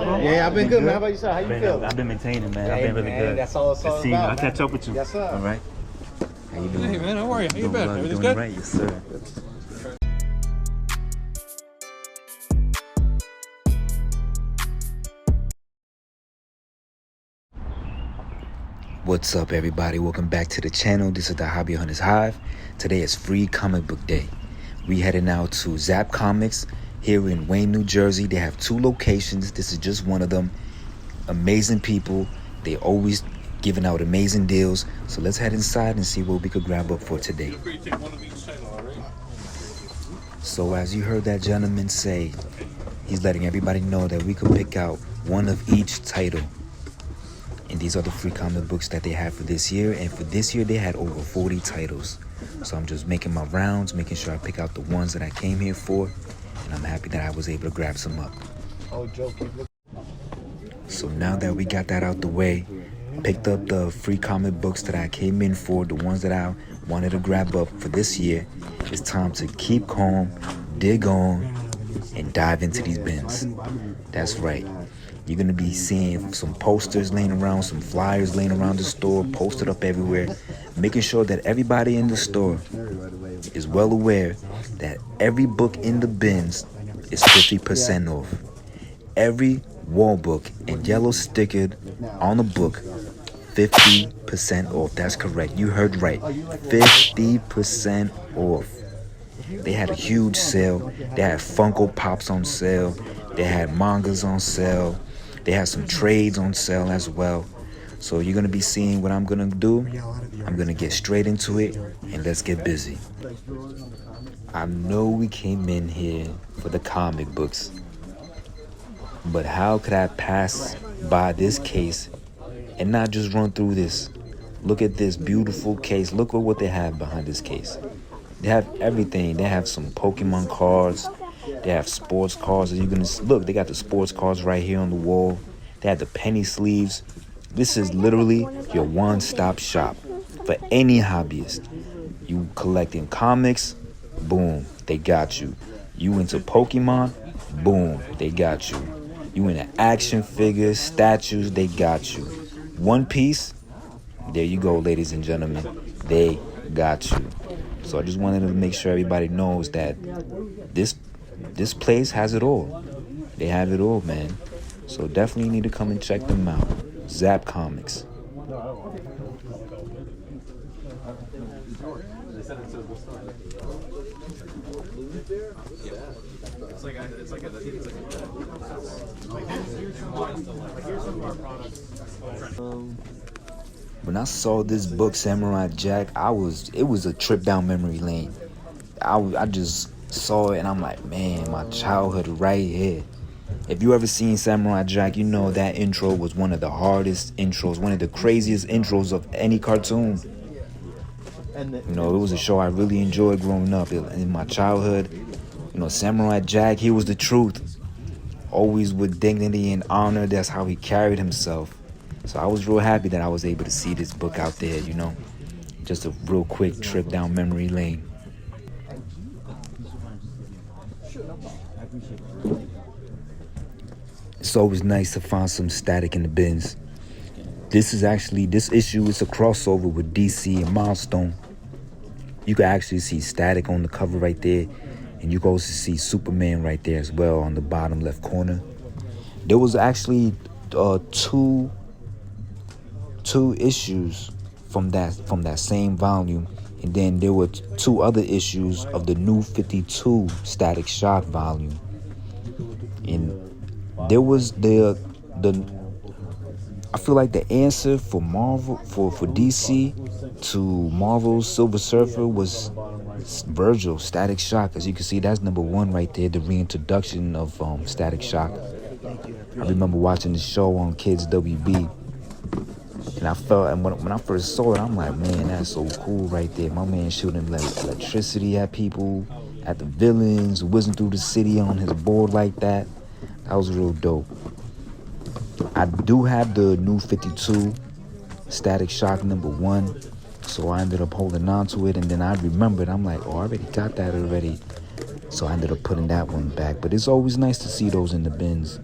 Yeah, I've been good, man. How about yourself? How you feel? I've been maintaining, man. Hey, I've been really man, good. that's all it's all See you. about, I'll catch up with you. Yes, sir. All right. How you doing? Hey, man, how are you? How you been? Well. Everything's Doing good? right, yes, sir. What's up, everybody? Welcome back to the channel. This is the HobbyHuntersHive. Today is Free Comic Book Day. We heading out to Zapp Comics here in Wayne, New Jersey. They have 2 locations. This is just one of them. Amazing people. They always giving out amazing deals. So let's head inside and see what we could grab up for today. So as you heard that gentleman say, he's letting everybody know that we could pick out one of each title. And these are the free comic books that they have for this year. And for this year, they had over 40 titles. So I'm just making my rounds, making sure I pick out the ones that I came here for. And I'm happy that I was able to grab some up. So now that we got that out the way, picked up the free comic books that I came in for, the ones that I wanted to grab up for this year, it's time to keep calm, dig on, and dive into these bins. That's right. You're going to be seeing some posters laying around, some flyers laying around the store, posted up everywhere, making sure that everybody in the store is well aware that every book in the bins is 50% off. Every wall book and yellow stickered on the book, 50% off. That's correct. You heard right. 50% off. They had a huge sale. They had Funko Pops on sale. They had mangas on sale. They have some trades on sale as well. So you're going to be seeing what I'm going to do. I'm going to get straight into it and let's get busy. I know we came in here for the comic books, but how could I pass by this case and not just run through this? Look at this beautiful case. Look at what they have behind this case. They have everything. They have some Pokemon cards. They have sports cards. You're gonna look. They got the sports cards right here on the wall. They have the penny sleeves. This is literally your one-stop shop for any hobbyist. You collecting comics, boom, they got you. You into Pokemon, boom, they got you. You into action figures, statues, they got you. One Piece, there you go, ladies and gentlemen, they got you. So I just wanted to make sure everybody knows that this place has it all. They have it all, man. So definitely need to come and check them out. Zapp Comics. When I saw this book, Samurai Jack, it was a trip down memory lane. I just saw it and I'm like, man, my childhood right here. If you ever seen Samurai Jack, you know that intro was one of the hardest intros, one of the craziest intros of any cartoon. You know, it was a show I really enjoyed growing up in my childhood. You know, Samurai Jack, he was the truth. Always with dignity and honor, that's how he carried himself. So I was real happy that I was able to see this book out there, you know. Just a real quick trip down memory lane. It's always nice to find some static in the bins. This issue is a crossover with DC and Milestone. You can actually see Static on the cover right there. And you can also see Superman right there as well on the bottom left corner. There was actually two issues from that same volume. And then there were 2 other issues of the new 52 Static Shock volume. And there was I feel like the answer for Marvel for DC to Marvel's Silver Surfer was Virgil, Static Shock. As you can see, that's number 1 right there, the reintroduction of Static Shock. I remember watching the show on Kids WB, and I felt, and when I first saw it, I'm like, man, that's so cool right there. My man shooting like electricity at people, at the villains, whizzing through the city on his board like that. That was real dope. I do have the new 52 Static Shock number 1, so I ended up holding on to it, and then I remembered, I'm like, oh, I already got that already. So I ended up putting that one back. But it's always nice to see those in the bins.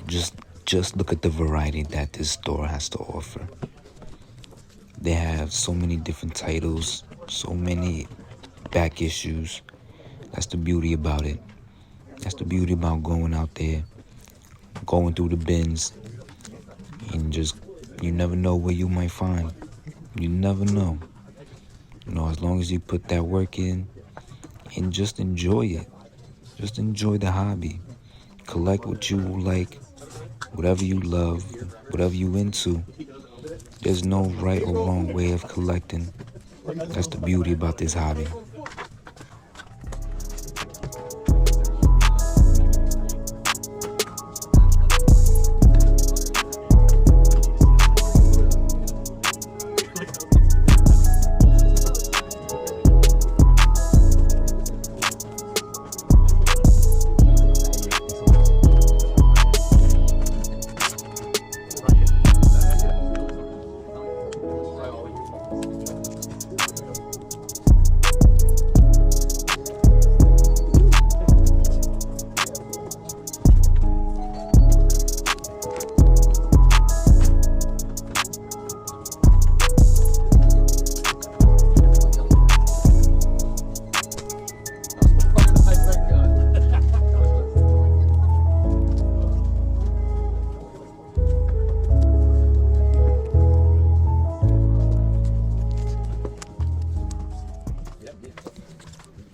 Just look at the variety that this store has to offer. They have so many different titles, so many back issues. That's the beauty about it. That's the beauty about going out there, going through the bins, and you never know what you might find. You never know. As long as you put that work in and just enjoy it. Just enjoy the hobby. Collect what you like, whatever you love, whatever you into. There's no right or wrong way of collecting. That's the beauty about this hobby.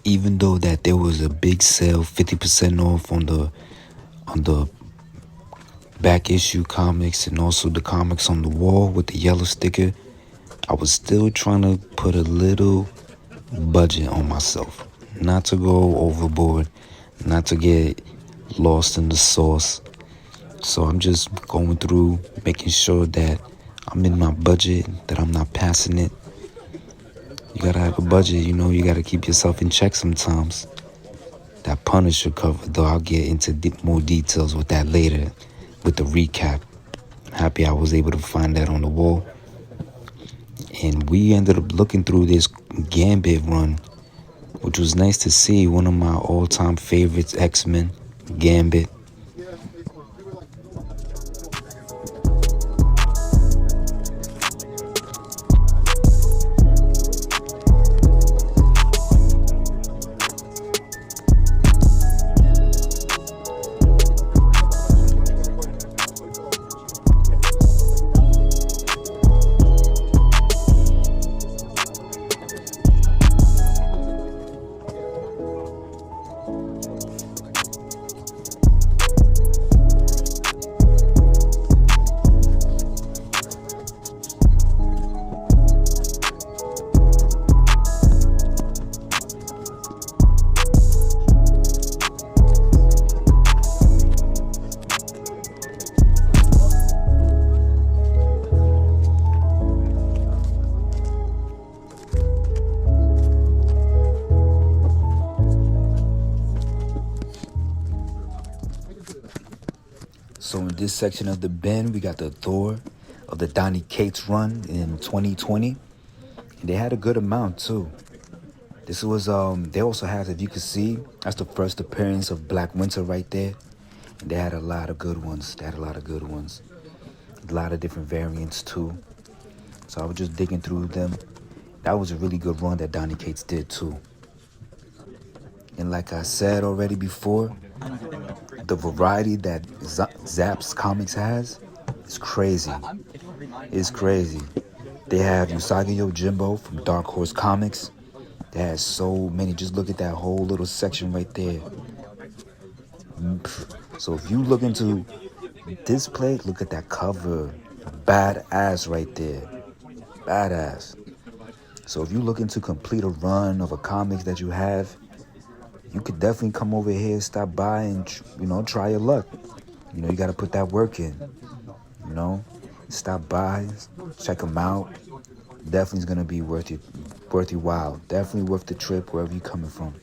Even though that there was a big sale, 50% off on the back issue comics and also the comics on the wall with the yellow sticker, I was still trying to put a little budget on myself, not to go overboard, not to get lost in the sauce. So I'm just going through, making sure that I'm in my budget, that I'm not passing it. You gotta have a budget, you gotta keep yourself in check sometimes. That Punisher cover, though, I'll get into more details with that later, with the recap. I'm happy I was able to find that on the wall. And we ended up looking through this Gambit run, which was nice to see. One of my all-time favorites, X-Men, Gambit. So in this section of the bin, we got the Thor of the Donny Cates run in 2020. And they had a good amount too. This was, they also have, if you can see, that's the first appearance of Black Winter right there. And they had a lot of good ones. A lot of different variants too. So I was just digging through them. That was a really good run that Donny Cates did too. And like I said already before, the variety that Zapp's Comics has is crazy. It's crazy. They have Usagi Yojimbo from Dark Horse Comics. They have so many. Just look at that whole little section right there. So if you look into this plate, look at that cover. Badass right there. Badass. So if you looking to complete a run of a comics that you have, you could definitely come over here, stop by, and try your luck. You got to put that work in. Stop by, check them out. Definitely is gonna be worth your while. Definitely worth the trip wherever you're coming from.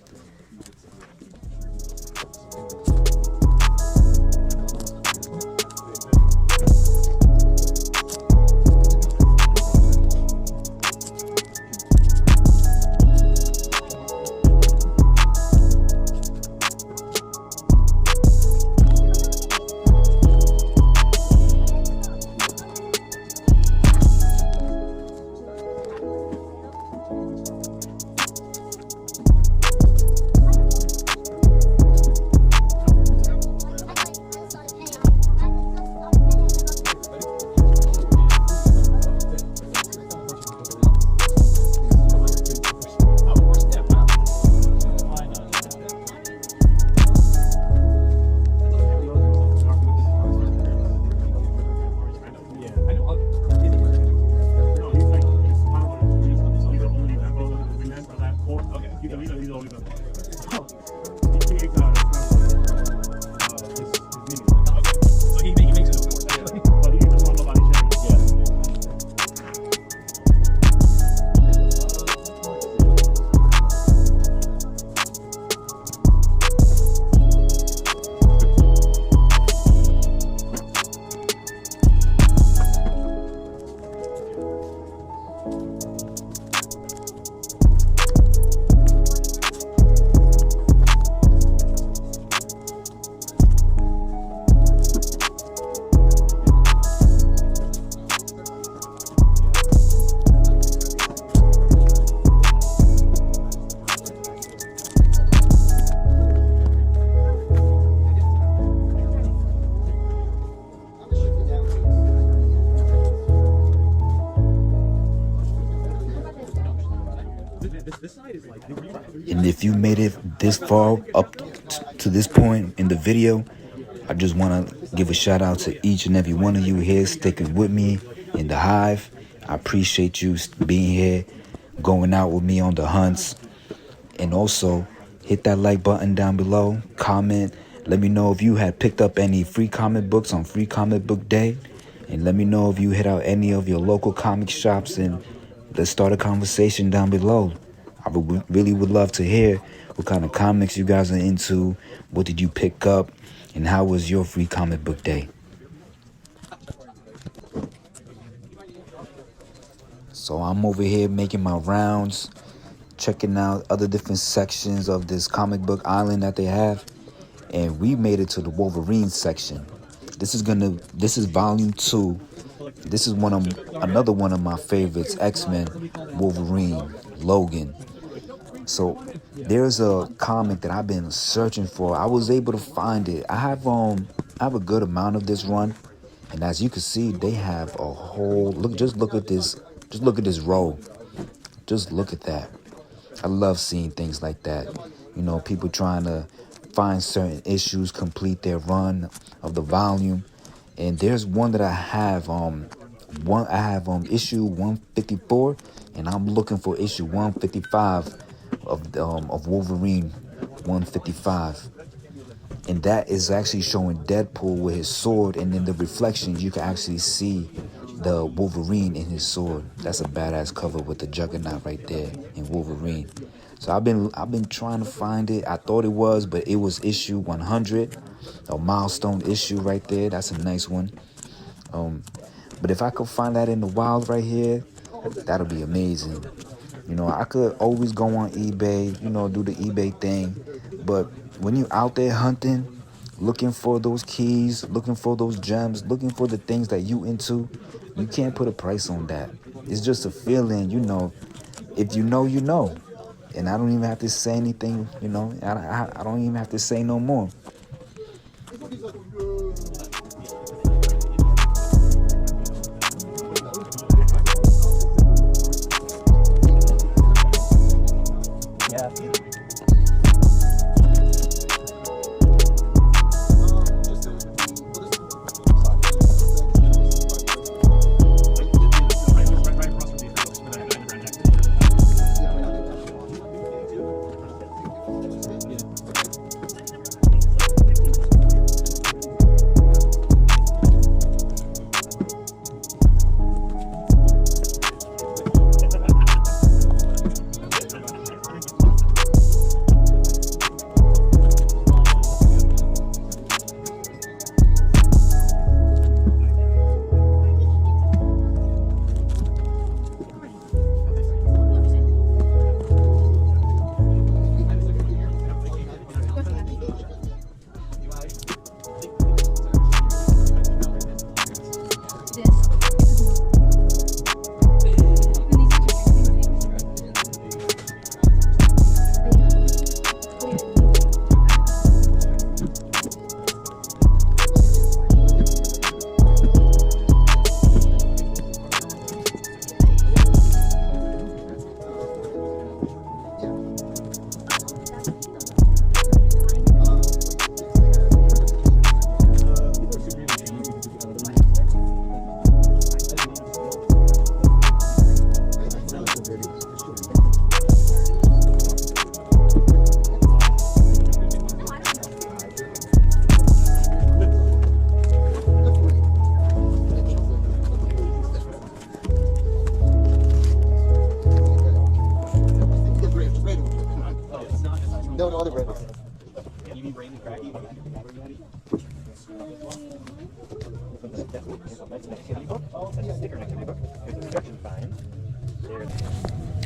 And if you made it this far up to this point in the video, I just want to give a shout out to each and every one of you here sticking with me in the hive. I appreciate you being here, going out with me on the hunts. And also, hit that like button down below, comment. Let me know if you had picked up any free comic books on Free Comic Book Day. And let me know if you hit out any of your local comic shops, and let's start a conversation down below. I really would love to hear what kind of comics you guys are into. What did you pick up? And how was your Free Comic Book Day? So I'm over here making my rounds, checking out other different sections of this comic book island that they have. And we made it to the Wolverine section. This is volume 2. This is another one of my favorites, X-Men, Wolverine, Logan. So there's a comic that I've been searching for. I was able to find it. I have a good amount of this run, and as you can see, they have a whole look. Just look at this row. Just look at that. I love seeing things like that. You know, people trying to find certain issues, complete their run of the volume. And there's one that I have issue 154, and I'm looking for issue 155 of Wolverine 155. And that is actually showing Deadpool with his sword, and in the reflections you can actually see the Wolverine in his sword. That's a badass cover with the Juggernaut right there in Wolverine. So I've been trying to find it. I thought it was, but it was issue 100, a milestone issue right there. That's a nice one. But if I could find that in the wild right here, that'll be amazing. You know, I could always go on eBay, you know, do the eBay thing. But when you're out there hunting, looking for those keys, looking for those gems, looking for the things that you into, you can't put a price on that. It's just a feeling, you know. If you know, you know. And I don't even have to say anything, you know. I don't even have to say no more.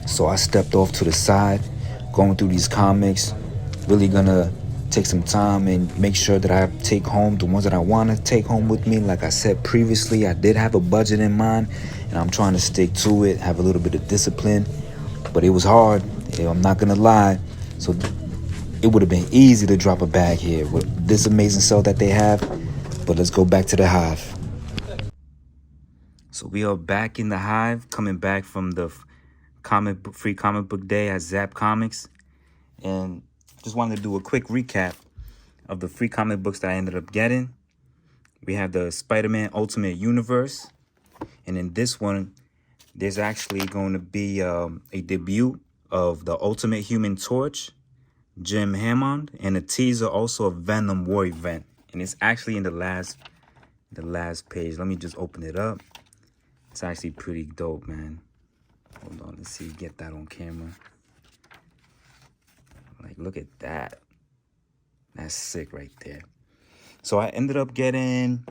So I stepped off to the side, going through these comics, really gonna take some time and make sure that I take home the ones that I want to take home with me. Like I said previously, I did have a budget in mind, and I'm trying to stick to it, have a little bit of discipline. But it was hard, I'm not gonna lie. So it would have been easy to drop a bag here with this amazing sale that they have. But let's go back to the hive. So we are back in the hive, coming back from the free comic book day at Zapp Comics. And just wanted to do a quick recap of the free comic books that I ended up getting. We have the Spider-Man Ultimate Universe. And in this one, there's actually going to be a debut of the Ultimate Human Torch, Jim Hammond, and a teaser also of Venom War Event. And it's actually in the last page. Let me just open it up. It's actually pretty dope, man. Hold on, let's see, get that on camera. Like, look at that. That's sick right there. So I ended up getting,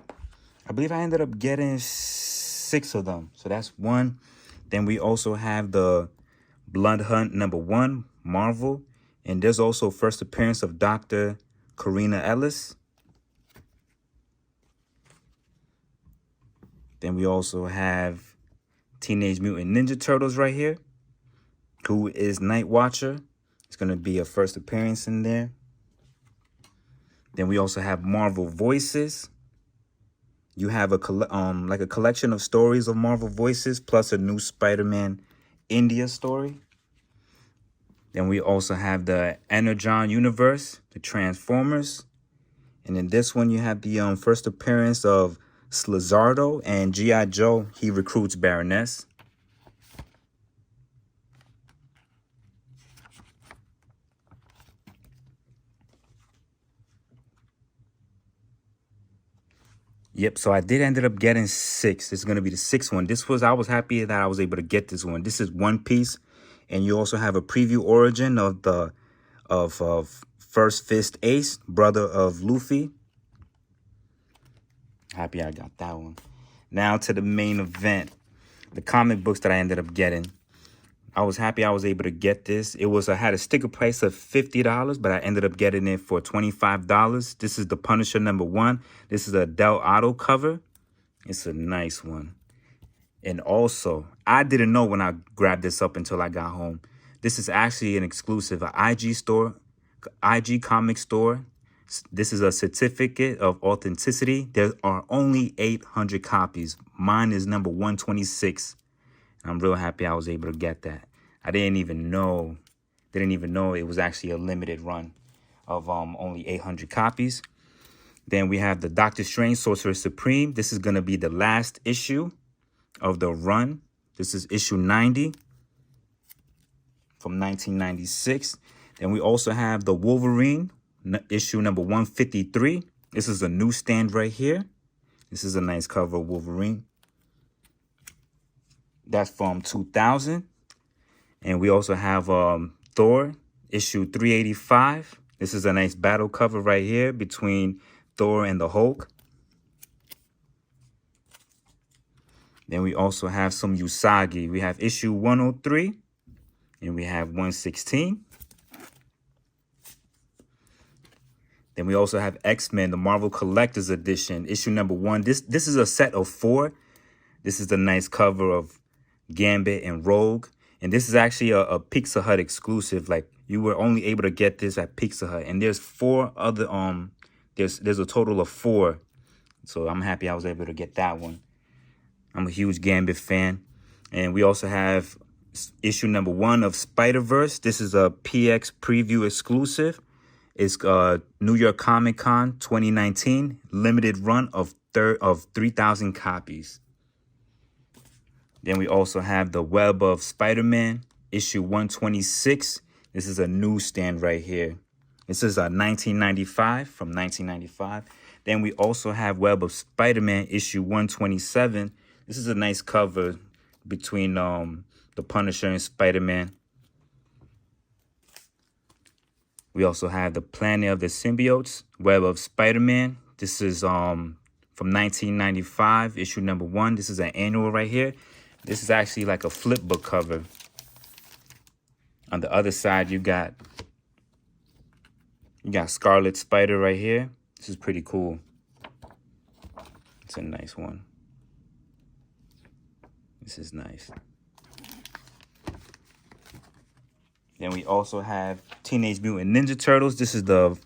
I believe I ended up getting 6 of them. So that's 1. Then we also have the Blood Hunt #1, Marvel. And there's also first appearance of Dr. Karina Ellis. Then we also have Teenage Mutant Ninja Turtles right here. Who is Night Watcher? It's going to be a first appearance in there. Then we also have Marvel Voices. You have a like a collection of stories of Marvel Voices plus a new Spider-Man India story. Then we also have the Energon Universe, the Transformers. And in this one, you have the first appearance of Slizardo and G.I. Joe. He recruits Baroness. Yep, so I did ended up getting 6. This is going to be the 6th one. I was happy that I was able to get this one. This is One Piece, and you also have a preview origin of the First Fist Ace, brother of Luffy. Happy I got that one. Now to the main event, the comic books that I ended up getting. I was happy I was able to get this. I had a sticker price of $50, but I ended up getting it for $25. This is the Punisher #1. This is a Del Auto cover. It's a nice one. And also, I didn't know when I grabbed this up until I got home. This is actually an exclusive, an IG comic store. This is a certificate of authenticity. There are only 800 copies. Mine is number 126. I'm real happy I was able to get that. I didn't even know it was actually a limited run of only 800 copies. Then we have the Doctor Strange Sorcerer Supreme. This is going to be the last issue of the run. This is issue 90 from 1996. Then we also have the Wolverine, issue number 153. This is a newsstand right here. This is a nice cover of Wolverine. That's from 2000. And we also have Thor, issue 385. This is a nice battle cover right here between Thor and the Hulk. Then we also have some Usagi. We have issue 103 and we have 116. Then we also have X-Men, the Marvel Collector's Edition, issue number 1. This is a set of 4. This is the nice cover of Gambit and Rogue. And this is actually a Pizza Hut exclusive. Like, you were only able to get this at Pizza Hut. And there's 4 other, there's a total of 4. So I'm happy I was able to get that one. I'm a huge Gambit fan. And we also have issue number 1 of Spider-Verse. This is a PX preview exclusive. It's New York Comic Con 2019, limited run of 3,000 copies. Then we also have the Web of Spider-Man, issue 126. This is a newsstand right here. This is a 1995 from 1995. Then we also have Web of Spider-Man, issue 127. This is a nice cover between the Punisher and Spider-Man. We also have the Planet of the Symbiotes, Web of Spider-Man. This is from 1995, issue number 1. This is an annual right here. This is actually like a flip book cover. On the other side, you got Scarlet Spider right here. This is pretty cool. It's a nice one. This is nice. Then we also have Teenage Mutant Ninja Turtles. This is the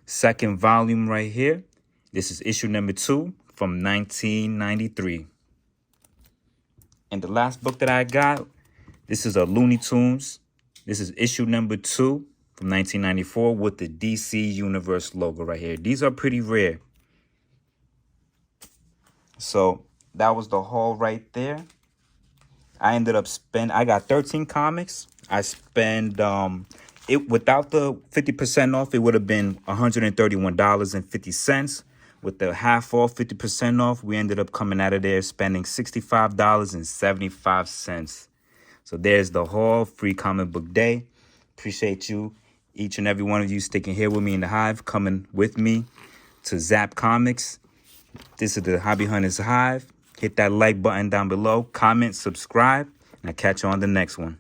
2nd volume right here. This is issue number 2 from 1993. And the last book that I got, this is a Looney Tunes. This is issue number 2 from 1994 with the DC Universe logo right here. These are pretty rare. So that was the haul right there. I ended up I got 13 comics. I spent it without the 50% off, it would have been $131.50. With the half off, 50% off, we ended up coming out of there spending $65.75. So there's the haul, free comic book day. Appreciate you, each and every one of you sticking here with me in the hive, coming with me to Zapp Comics. This is the Hobby Hunters Hive. Hit that like button down below, comment, subscribe, and I'll catch you on the next one.